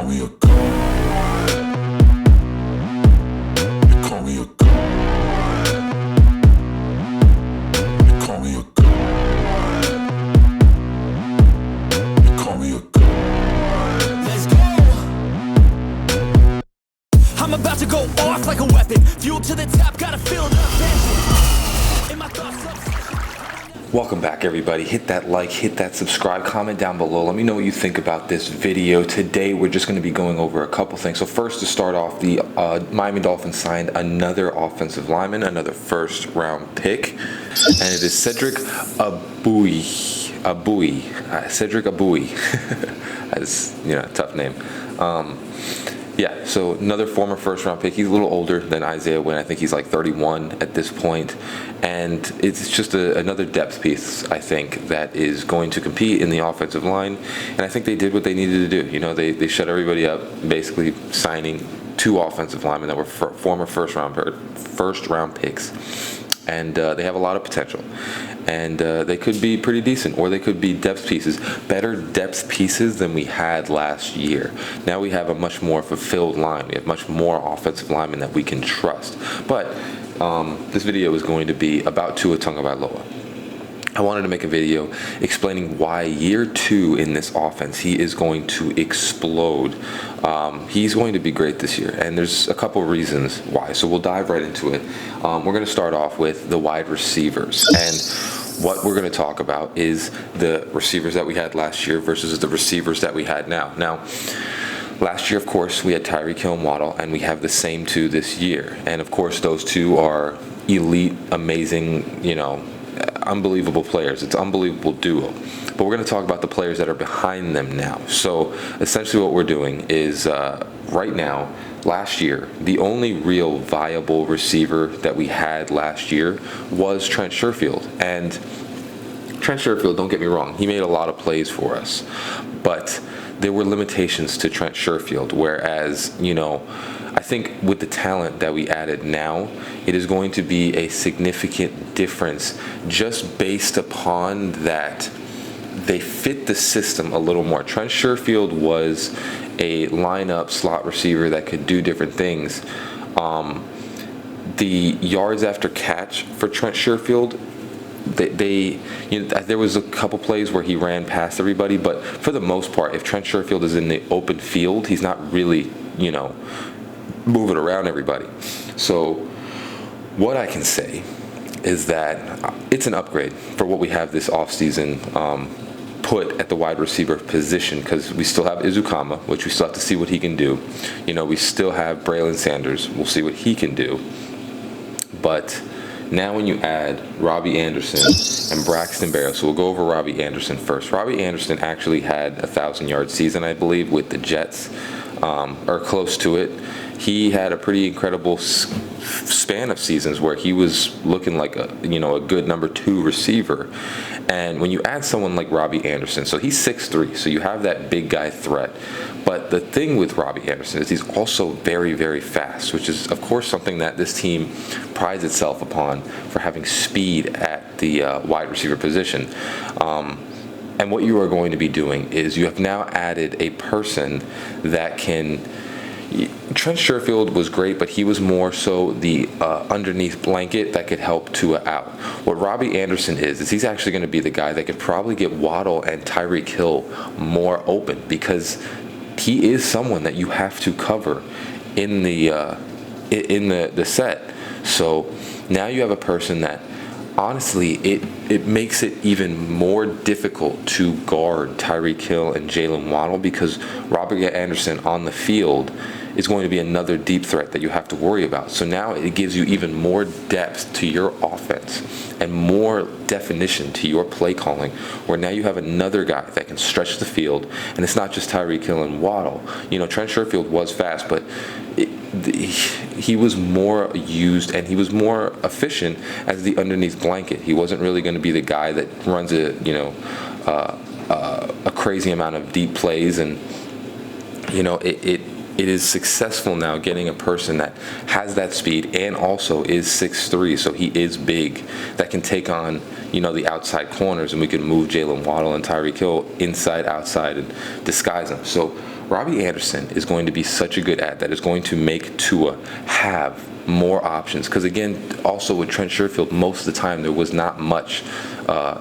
me a god. They call me a god. They call me a god. They call me a god. Let's go. I'm about to go off like a weapon. Fuel to the top, gotta feel the vengeance. In my thoughts. Welcome back, everybody. Hit that like, hit that subscribe, comment down below. Let me know what you think about this video. Today, we're just going to be going over a couple things. So first, to start off, the Miami Dolphins signed another offensive lineman, another first-round pick, and it is Cedric Abui. Cedric Abui. That's, tough name. Yeah, so another former first-round pick. He's a little older than Isaiah Wynn. I think he's like 31 at this point. And it's just another depth piece, I think, that is going to compete in the offensive line. And I think they did what they needed to do. They shut everybody up, basically signing two offensive linemen that were former first-round picks. And they have a lot of potential. And they could be pretty decent, or they could be depth pieces. Better depth pieces than we had last year. Now we have a much more fulfilled line. We have much more offensive linemen that we can trust. But this video is going to be about Tua Tagovailoa. I wanted to make a video explaining why year 2 in this offense, he is going to explode. He's going to be great this year, and there's a couple reasons why. So we'll dive right into it. We're going to start off with the wide receivers, and what we're going to talk about is the receivers that we had last year versus the receivers that we had now. Now, last year, of course, we had Tyreek Hill and Waddle, and we have the same two this year. And of course, those two are elite, amazing, unbelievable players. It's an unbelievable duo. But we're going to talk about the players that are behind them now. So essentially what we're doing is right now, last year, the only real viable receiver that we had last year was Trent Sherfield. And Trent Sherfield, don't get me wrong, he made a lot of plays for us. But there were limitations to Trent Sherfield, whereas, I think with the talent that we added now, it is going to be a significant difference just based upon that they fit the system a little more. Trent Sherfield was a lineup slot receiver that could do different things. The yards after catch for Trent Sherfield, there was a couple plays where he ran past everybody, but for the most part, if Trent Sherfield is in the open field, he's not really, moving around everybody. So what I can say is that it's an upgrade for what we have this offseason put at the wide receiver position, because we still have Izukama, which we still have to see what he can do. We still have Braylon Sanders. We'll see what he can do. But now when you add Robbie Anderson and Braxton Berrios, so we'll go over Robbie Anderson first. Robbie Anderson actually had a 1,000-yard season, I believe, with the Jets, or close to it. He had a pretty incredible span of seasons where he was looking like a good number 2 receiver. And when you add someone like Robbie Anderson, so he's 6'3", so you have that big guy threat. But the thing with Robbie Anderson is he's also very, very fast, which is, of course, something that this team prides itself upon for having speed at the wide receiver position. And what you are going to be doing is you have now added a person that can... Trent Sherfield was great, but he was more so the underneath blanket that could help Tua out. What Robbie Anderson is he's actually going to be the guy that could probably get Waddle and Tyreek Hill more open, because he is someone that you have to cover in the set. So now you have a person that, honestly, it makes it even more difficult to guard Tyreek Hill and Jalen Waddle, because Robbie Anderson on the field is going to be another deep threat that you have to worry about. So now it gives you even more depth to your offense and more definition to your play calling, where now you have another guy that can stretch the field, and it's not just Tyreek Hill and Waddle. Trent Sherfield was fast, but he was more used and he was more efficient as the underneath blanket. He wasn't really going to be the guy that runs a crazy amount of deep plays, and it is successful now getting a person that has that speed and also is 6'3", so he is big, that can take on the outside corners, and we can move Jalen Waddle and Tyreek Hill inside, outside, and disguise them. So Robbie Anderson is going to be such a good ad that is going to make Tua have more options. Because again, also with Trent Sherfield, most of the time there was not much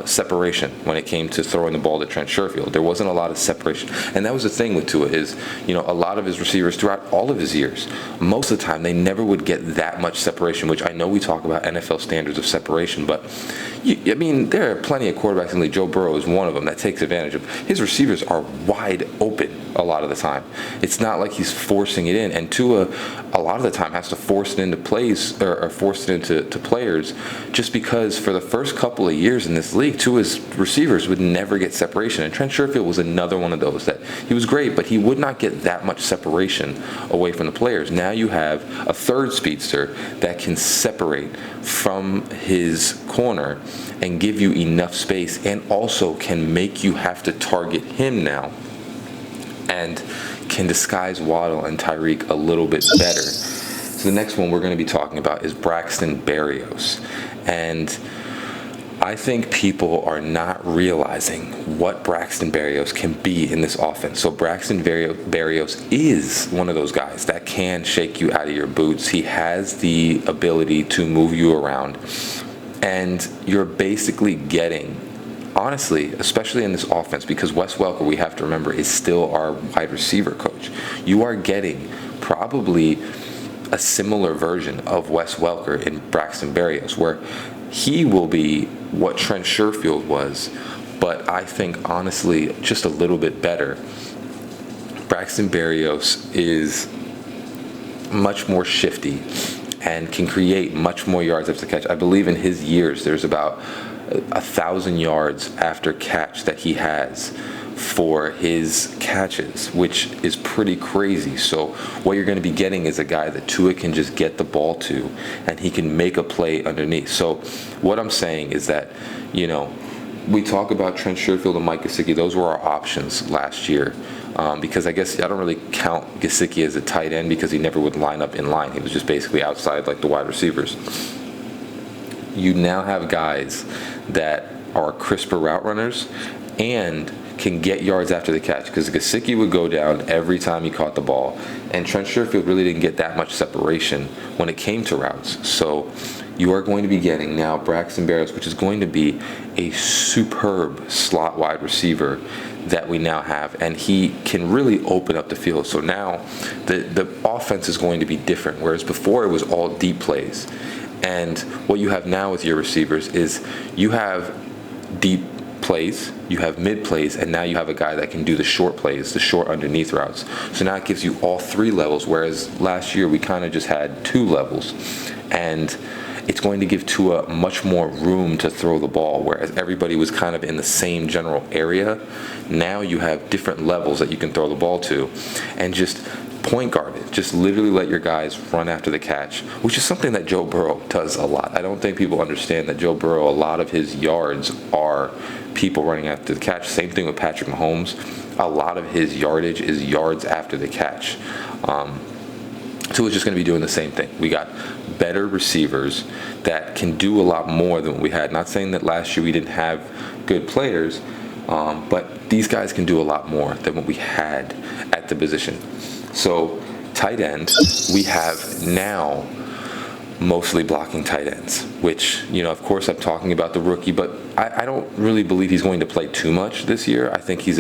separation when it came to throwing the ball to Trent Sherfield. There wasn't a lot of separation. And that was the thing with Tua is, a lot of his receivers throughout all of his years, most of the time they never would get that much separation, which I know we talk about NFL standards of separation, but there are plenty of quarterbacks in the league. Joe Burrow is one of them that takes advantage of. His receivers are wide open a lot of the time. It's not like he's forcing it in. And Tua, a lot of the time, has to force it into plays or force it into players just because for the first couple of years in this league, Tua's receivers would never get separation. And Trent Sherfield was another one of those that he was great, but he would not get that much separation away from the players. Now you have a third speedster that can separate from his corner and give you enough space, and also can make you have to target him now, and can disguise Waddle and Tyreek a little bit better. So the next one we're going to be talking about is Braxton Berrios. And I think people are not realizing what Braxton Berrios can be in this offense. So Braxton Berrios is one of those guys that can shake you out of your boots. He has the ability to move you around. And you're basically getting, honestly, especially in this offense, because Wes Welker, we have to remember, is still our wide receiver coach. You are getting probably a similar version of Wes Welker in Braxton Berrios, where he will be what Trent Sherfield was, but I think, honestly, just a little bit better. Braxton Berrios is much more shifty and can create much more yards after catch. I believe in his years, there's about 1,000 yards after catch that he has for his catches, which is pretty crazy. So what you're going to be getting is a guy that Tua can just get the ball to, and he can make a play underneath. So what I'm saying is that, we talk about Trent Sherfield and Mike Gesicki. Those were our options last year. Because I guess I don't really count Gesicki as a tight end because he never would line up in line. He was just basically outside like the wide receivers. You now have guys that are crisper route runners and can get yards after the catch, because Gesicki would go down every time he caught the ball, and Trent Sherfield really didn't get that much separation when it came to routes. So you are going to be getting now Braxton Berrios, which is going to be a superb slot wide receiver that we now have, and he can really open up the field. So now the offense is going to be different, whereas before it was all deep plays. And what you have now with your receivers is you have deep plays, you have mid plays, and now you have a guy that can do the short plays, the short underneath routes. So now it gives you all three levels, whereas last year we kind of just had two levels. And it's going to give Tua much more room to throw the ball, whereas everybody was kind of in the same general area. Now you have different levels that you can throw the ball to, and just point guard it. Just literally let your guys run after the catch, which is something that Joe Burrow does a lot. I don't think people understand that Joe Burrow, a lot of his yards are people running after the catch. Same thing with Patrick Mahomes. A lot of his yardage is yards after the catch. Tua's just going to be doing the same thing. We got better receivers that can do a lot more than what we had. Not saying that last year we didn't have good players, but these guys can do a lot more than what we had at the position. So tight end, we have now mostly blocking tight ends, which, of course I'm talking about the rookie, but I don't really believe he's going to play too much this year. I think he's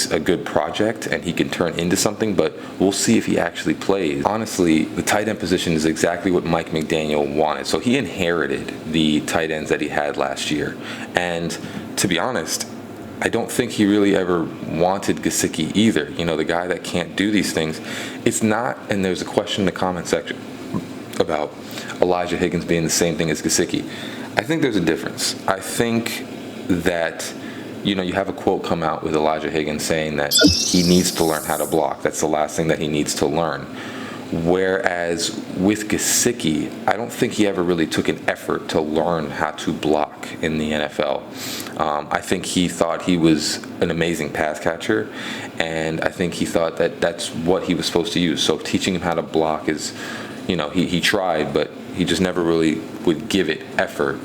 a good project and he can turn into something, but we'll see if he actually plays. Honestly, the tight end position is exactly what Mike McDaniel wanted. So he inherited the tight ends that he had last year. And to be honest, I don't think he really ever wanted Gesicki either. The guy that can't do these things. It's not, and there's a question in the comment section about Elijah Higgins being the same thing as Gesicki. I think there's a difference. I think that, you have a quote come out with Elijah Higgins saying that he needs to learn how to block. That's the last thing that he needs to learn. Whereas with Gesicki, I don't think he ever really took an effort to learn how to block in the NFL. I think he thought he was an amazing pass catcher, and I think he thought that that's what he was supposed to use. So teaching him how to block is, he tried, but he just never really would give it effort.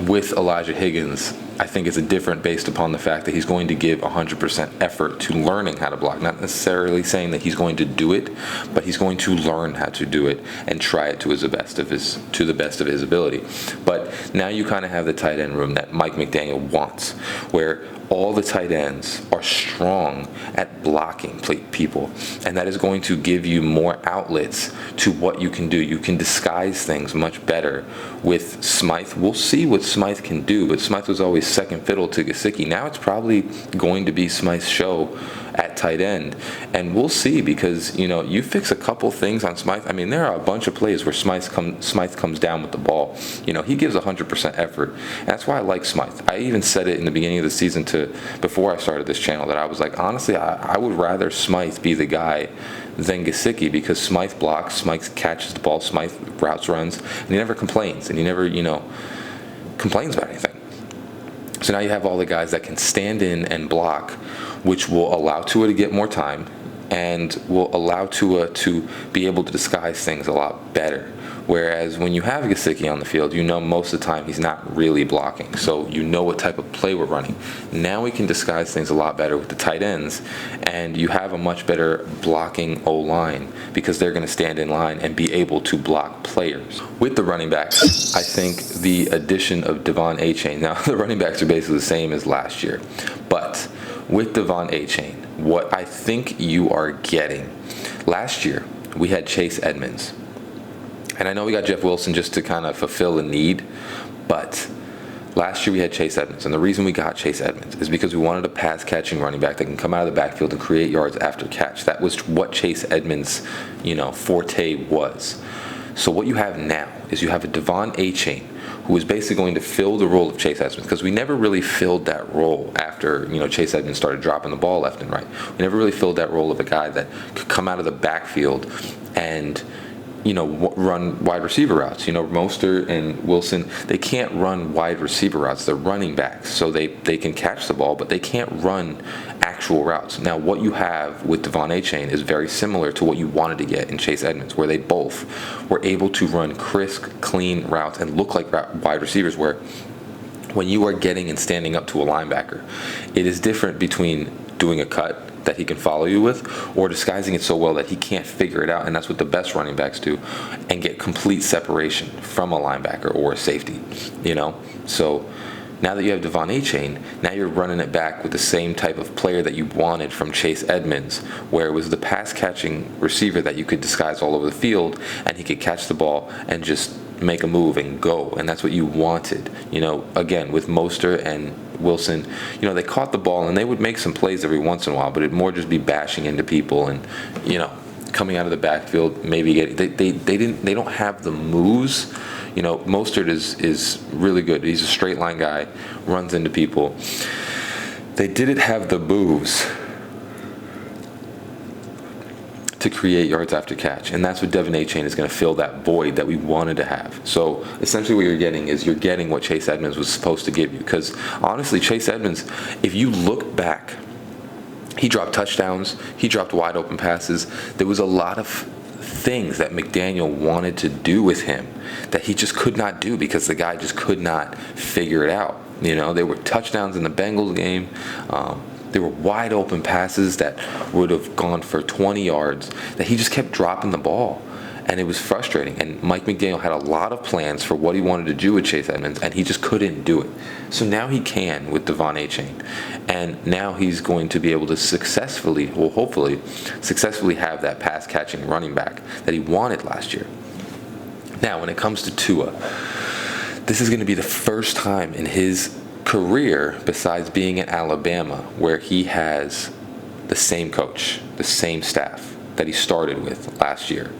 With Elijah Higgins, I think it's a different based upon the fact that he's going to give 100% effort to learning how to block. Not necessarily saying that he's going to do it, but he's going to learn how to do it and try it to the best of his ability. But now you kind of have the tight end room that Mike McDaniel wants, where all the tight ends are strong at blocking people, and that is going to give you more outlets to what you can do. You can disguise things much better with Smythe. We'll see what Smythe can do, but Smythe was always second fiddle to Gesicki. Now it's probably going to be Smythe's show at tight end, and we'll see, because you fix a couple things on Smythe. I mean, there are a bunch of plays where Smythe comes down with the ball. He gives 100% effort, and that's why I like Smythe. I even said it in the beginning of the season before I started this channel, that I was like, honestly, I would rather Smythe be the guy than Gesicki, because Smythe blocks, Smythe catches the ball, Smythe routes runs, and he never complains, and he never complains about anything. So now you have all the guys that can stand in and block, which will allow Tua to get more time and will allow Tua to be able to disguise things a lot better. Whereas when you have Gesicki on the field, most of the time he's not really blocking. So what type of play we're running. Now we can disguise things a lot better with the tight ends, and you have a much better blocking O-line, because they're going to stand in line and be able to block players. With the running backs, I think the addition of Devon Achane, now the running backs are basically the same as last year, but with Devon Achane, what I think you are getting, last year we had Chase Edmonds. And I know we got Jeff Wilson just to kind of fulfill a need, but last year we had Chase Edmonds. And the reason we got Chase Edmonds is because we wanted a pass-catching running back that can come out of the backfield and create yards after catch. That was what Chase Edmonds, forte was. So what you have now is you have a Devon Achane, who is basically going to fill the role of Chase Edmonds, because we never really filled that role after Chase Edmonds started dropping the ball left and right. We never really filled that role of a guy that could come out of the backfield and run wide receiver routes. Mostert and Wilson, they can't run wide receiver routes. They're running backs, so they can catch the ball, but they can't run actual routes. Now, what you have with Devon Achane is very similar to what you wanted to get in Chase Edmonds, where they both were able to run crisp, clean routes and look like wide receivers, where when you are getting and standing up to a linebacker, it is different between doing a cut that he can follow you with, or disguising it so well that he can't figure it out, and that's what the best running backs do, and get complete separation from a linebacker or a safety, So now that you have Devon Achane, now you're running it back with the same type of player that you wanted from Chase Edmonds, where it was the pass-catching receiver that you could disguise all over the field, and he could catch the ball and just make a move and go, and that's what you wanted. Again, with Mostert and Wilson, they caught the ball and they would make some plays every once in a while, but it'd more just be bashing into people and coming out of the backfield, maybe they don't have the moves. Mostert is really good. He's a straight line guy, runs into people. They didn't have the moves to create yards after catch, and that's what Devon Achane is going to fill that void that we wanted to have. So essentially what you're getting what Chase Edmonds was supposed to give you, because honestly, Chase Edmonds, if you look back, he dropped touchdowns, he dropped wide open passes. There was a lot of things that McDaniel wanted to do with him that he just could not do, because the guy just could not figure it out. There were touchdowns in the Bengals game. There were wide open passes that would have gone for 20 yards that he just kept dropping the ball. And it was frustrating. And Mike McDaniel had a lot of plans for what he wanted to do with Chase Edmonds, and he just couldn't do it. So now he can with Devon Achane. And now he's going to be able to hopefully successfully have that pass-catching running back that he wanted last year. Now, when it comes to Tua, this is going to be the first time in his career, besides being at Alabama, where he has the same coach, the same staff that he started with last year.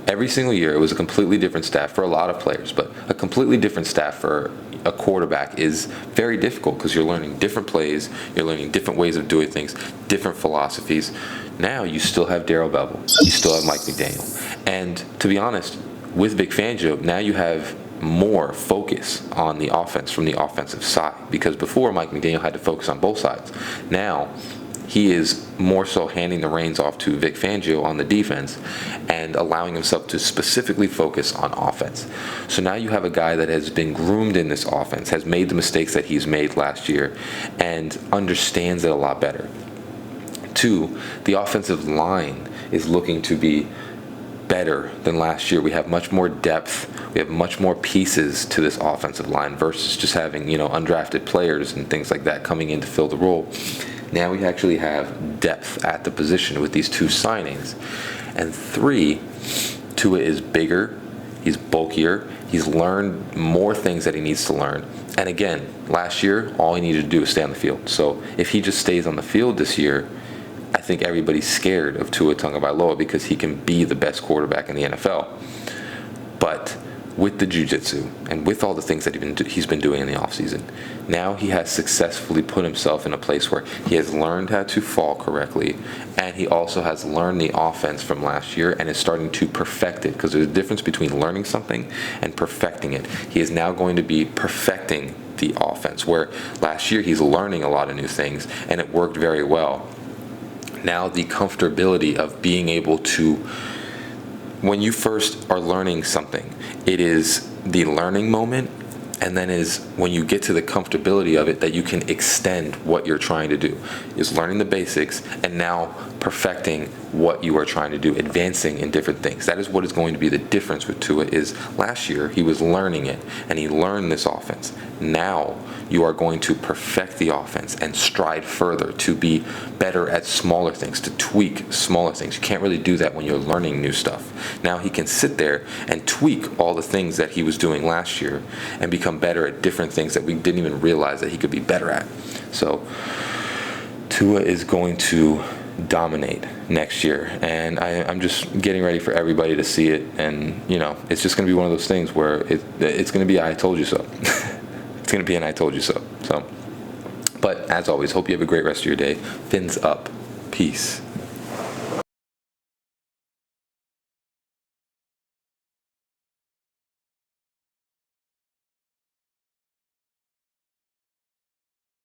Every single year it was a completely different staff for a lot of players, but a completely different staff for a quarterback is very difficult, because you're learning different plays, you're learning different ways of doing things, different philosophies. Now you still have Darrell Bevell, you still have Mike McDaniel, and to be honest, with Vic Fangio, now you have more focus on the offense from the offensive side, because before Mike McDaniel had to focus on both sides. Now he is more so handing the reins off to Vic Fangio on the defense and allowing himself to specifically focus on offense. So now you have a guy that has been groomed in this offense, has made the mistakes that he's made last year, and understands it a lot better. 2, the offensive line is looking to be better than last year. We have much more depth. We have much more pieces to this offensive line versus just having, undrafted players and things like that coming in to fill the role. Now we actually have depth at the position with these 2 signings. And 3, Tua is bigger, he's bulkier, he's learned more things that he needs to learn. And again, last year, all he needed to do was stay on the field. So if he just stays on the field this year, I think everybody's scared of Tua Tagovailoa because he can be the best quarterback in the NFL. But with the jiu-jitsu and with all the things that he's been doing in the offseason, now he has successfully put himself in a place where he has learned how to fall correctly, and he also has learned the offense from last year and is starting to perfect it, because there's a difference between learning something and perfecting it. He is now going to be perfecting the offense, where last year he's learning a lot of new things and it worked very well. Now the comfortability of being able to, when you first are learning something, it is the learning moment, and then is when you get to the comfortability of it that you can extend what you're trying to do, is learning the basics and now perfecting what you are trying to do, advancing in different things. That is what is going to be the difference with Tua. Is last year he was learning it and he learned this offense. Now you are going to perfect the offense and stride further to be better at smaller things, to tweak smaller things. You can't really do that when you're learning new stuff. Now he can sit there and tweak all the things that he was doing last year and become better at different things that we didn't even realize that he could be better at. So Tua is going to dominate next year, and I'm just getting ready for everybody to see it. And it's just going to be one of those things where it's going to be I told you so. It's going to be an I told you so. But as always, hope you have a great rest of your day. Fins up. Peace.